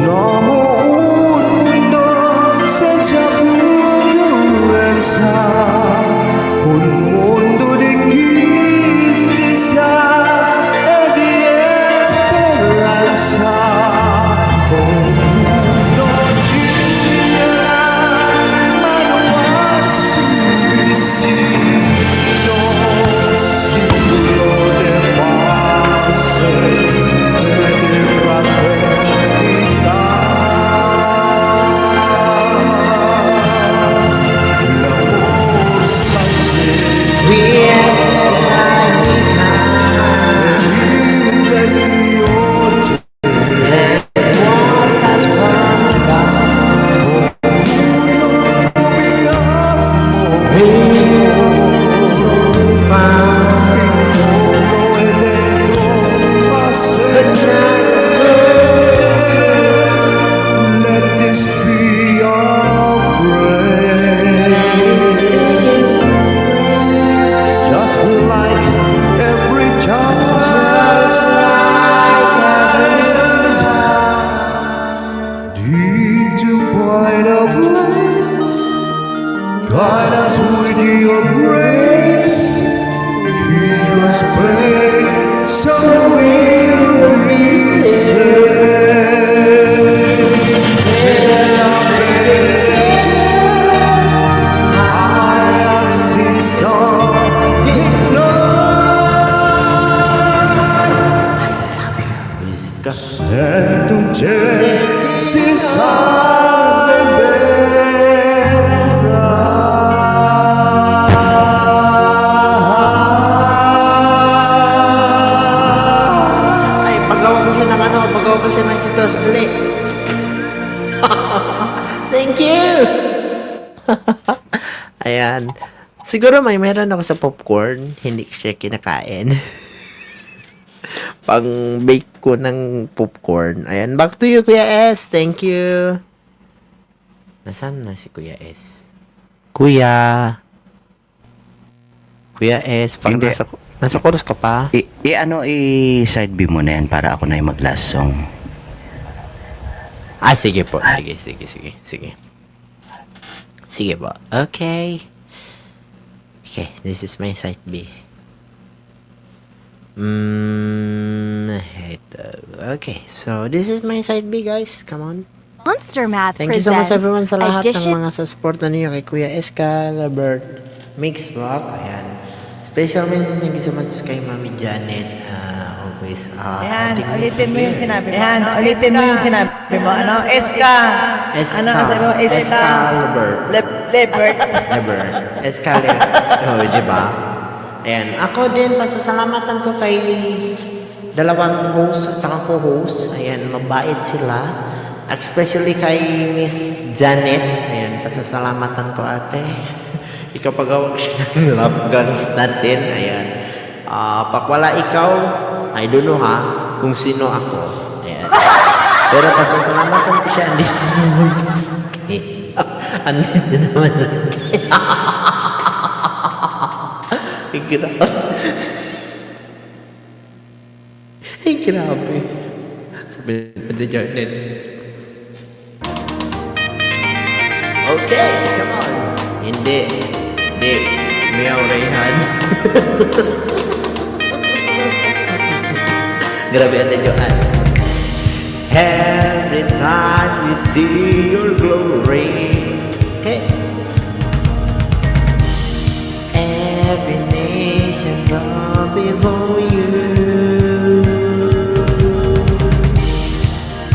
넘어온 문도 sejabulansa un mondo di tristeza e di esperanza un mundo ideal ma no ha su vicino siglo de pace e de fraternità. L'amor saggio We ask that I investioce once has come about. We so found Let this be our prayer, just like every time. Lead to point of bliss, guide us with your grace. Hear us pray, so we'll be saved. Seduce si salverà. Ay, pagawa ko siya ng ano, pagawa ko siya ng sitos dali. Thank you! Ayan. Siguro meron ako sa popcorn. Hindi ko siya kinakain. Pang-bake ko ng popcorn. Ayan. Back to you, Kuya S. Thank you. Nasaan na si Kuya S? Kuya. Kuya S. Pag Hindi. nasa chorus ka pa? Side B mo na yan para ako na yung mag-last song. Ah, sige po. Sige. Sige po. Okay. Okay, this is my side B. Okay, so this is my side B, guys. Come on. Monster Math Thank you so much presents everyone sa lahat Edition ng mga sa support na niyo kay Kuya Eska, Labert, Mix Vlog. Ayan. Special mention, thank you so much kay Mami Janet. Always. Ayan, adding ulitin mo yung music. sinabi mo. Ayan, ulitin mo yung sinabi mo. Ano? Eska. Eska. Ano sabi mo? Eska. Excalibur. Lebert. Never. Excalibur. Oh, di ba? Ayan. Ako din, pasasalamatan ko kay dalawang host at saka co-host. Ayan, mabait sila. Especially kay Miss Janet. Ayan, pasasalamatan ko ate. Ikaw pagawa siya ng love guns natin. Ayan. Pag wala ikaw, I don't know ha, kung sino ako. Ayan. Pero pasasalamatan ko siya. Andito naman. Ay, grabe. Ay, grabe. Sabi ni Jordan. Okay, come on. Hindi. Meow Rayhan. Grabe ate Johan. Every time we see your glory. Okay. Every nation bow before you.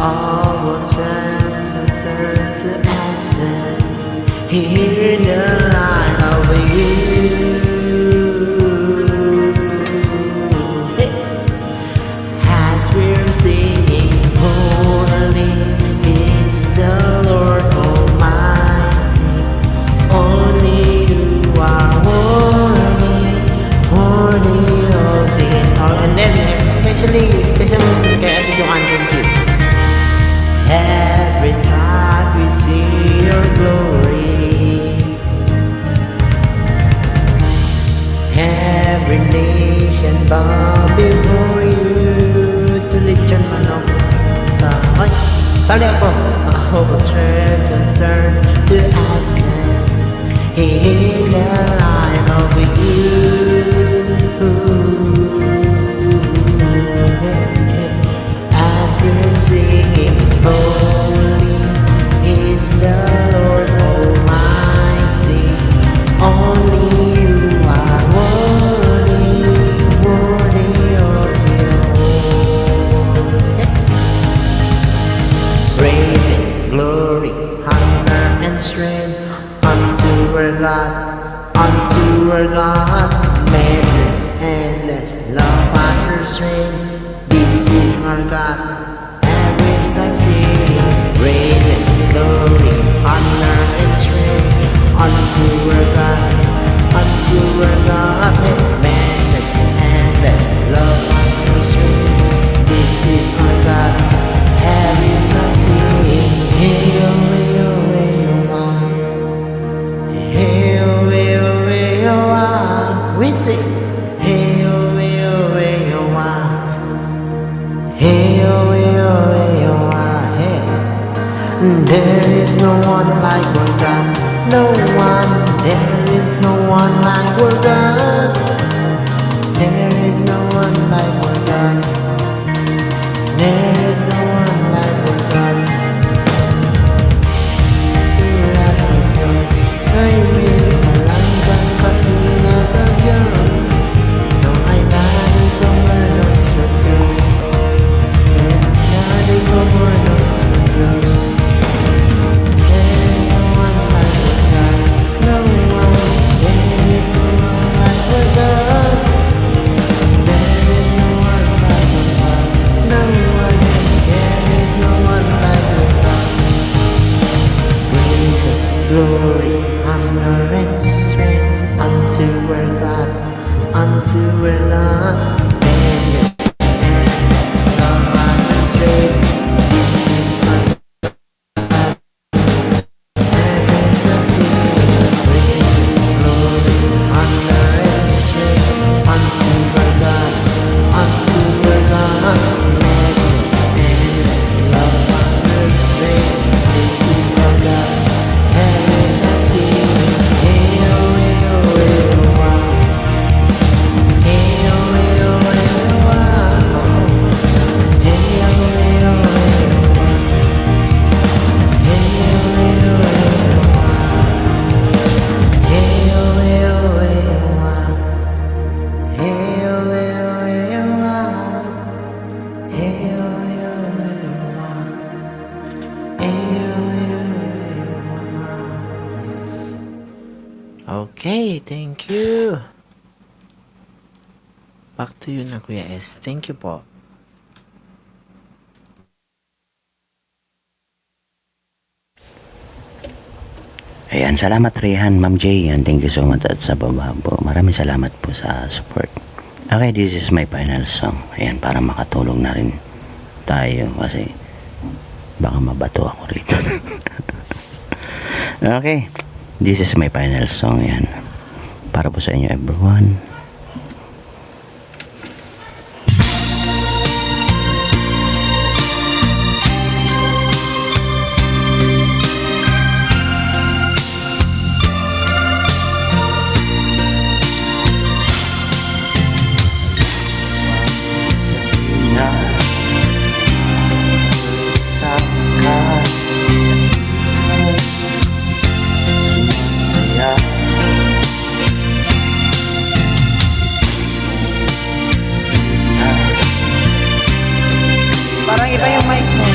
All will chance and turn to ashes. Hear the light of you. Hey. As we're singing, holy is the Lord Almighty. Only you are worthy of it all. And then, especially kay Ate Joanne, thank you. Every time we see your glory, every nation bow before you. Tulit yan manok sa Sali ako. All treasure turn to ashes. Heal the life of you. As we're singing, holy is the Lord Almighty. Only you are worthy, worthy of it all. Praise and glory, honor and strength unto our God, unto our God. Endless, endless love and restraint. This is our God. Every time sing, praise and glory, honor and strength unto our God, unto our God. Endless, endless love and restraint. This is our God. Every time sing, hey oh hey oh hey oh ah, hey oh hey oh hey oh ah. We sing, hey oh hey oh hey oh ah, hey oh hey oh hey oh ah, hey. There is no one like our God, no one. There is no one like our God. There is no one like our God. There is no one like our God. Lahat ng Diyos ay may malanggang katulad ng Diyos. Nung ay nari kumalos sa Diyos. Nari kumalos sa Diyos. There is no one like our God. No one. There is no one like our God. There is no one like our God. No one. There is no one like our God. Praise and glory, honor and strength unto our God, unto our Lord. Endless, endless love and strength. This is my God. Every time sing, praise and glory, honor and strength unto our God, unto our God. Endless, endless love and strength. This is my God. Every time sing, hey oh hey oh hey oh ah, hey oh hey oh hey oh ah, hey oh hey oh hey oh ah, hey oh hey oh hey oh ah, hey oh hey oh hey oh ah, hey oh hey oh hey oh ah, hey oh hey oh hey oh ah. Okay, thank you. Back to you na Kuya S. Thank you po. Ayan, salamat Rihan, Ma'am J. Yan, thank you so much at sa baba po. Maraming salamat po sa support. Okay, this is my final song. Ayan, para makatulong na rin tayo kasi baka mabato ako rito. Okay, this is my final song. Ayan, para po sa inyo everyone. Parang iba yung mic mo.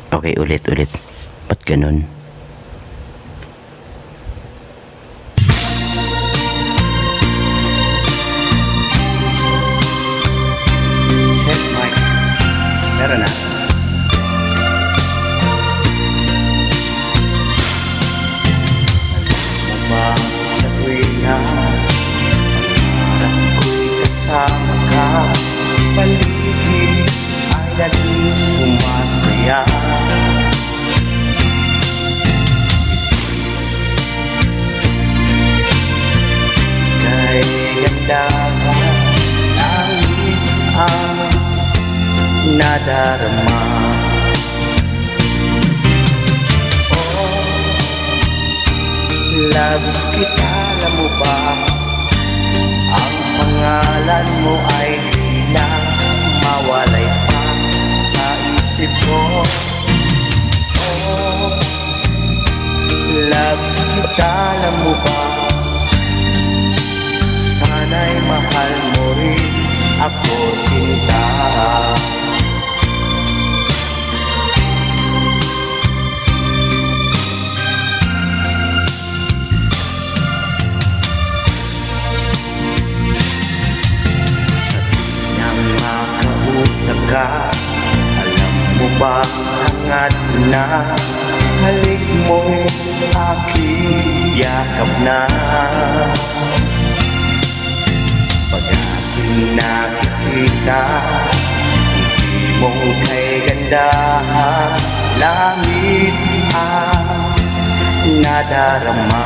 Okay, ulit. Ba't ganun? nadarama. Oh, loves kita, alam mo ba? Ang pangalan mo ay di na mawalay pa sa isip ko. Oh, loves kita, alam mo ba? Sana'y mahal mo rin ako, sinta. Sa tuwing makausap ka, alam mo ba hangad na halik mo'y aking yakap na. Pag aking nakikita, hindi mong kay ganda, langit ang nadarama.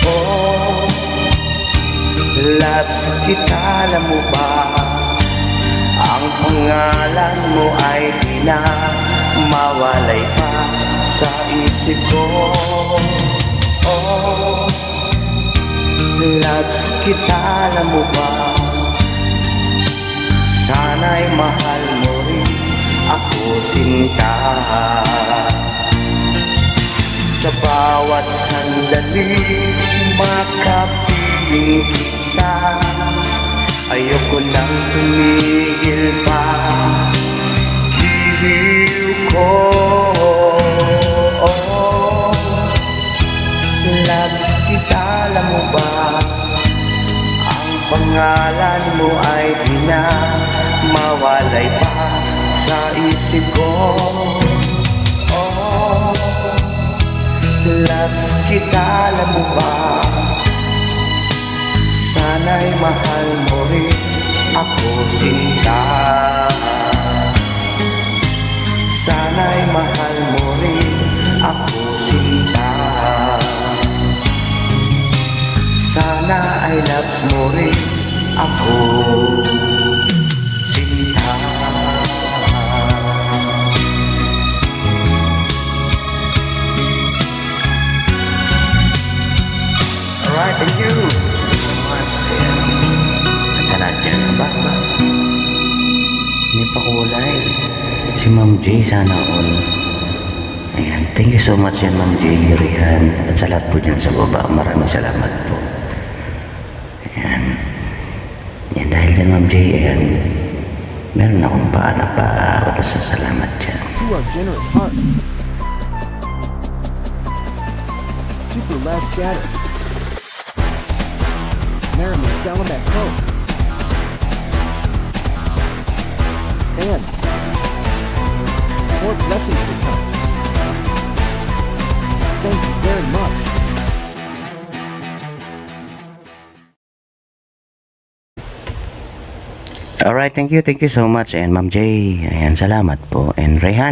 Oh, loves kita, alam mo ba? Ang pangalan mo ay di na mawalay pa sa isip ko. Oh, loves kita, alam mo ba? Sana'y mahal mo rin ako, sinta. Sa bawat sandali makapiling kita, ayoko nang tumigil pa. Giliw ko, oh, loves kita, alam mo ba? Ang pangalan mo ay di na mawalay pa sa isip ko. Oh, loves kita, alam mo ba? Sana'y mahal mo rin ako, sinta. Sana'y mahal mo rin ako, sinta. Sana ay loves mo rin ako, sinta. Alright, and you? At sa lahat yan, ba? May pakulay. Si Ma'am J, sana all. Ayan, thank you so much yan, Ma'am J, Rihan. At sa lahat po dyan sa baba, maraming salamat po. Ayan. Yan, dahil dyan, Ma'am J, ayan, meron akong para sa salamat dyan. To our generous heart. Super Last Chatter. Merriman Salamat Co. And more blessings to come. Thank you very much. Alright, thank you so much. And Ma'am J, ayan, salamat po. And Rehan,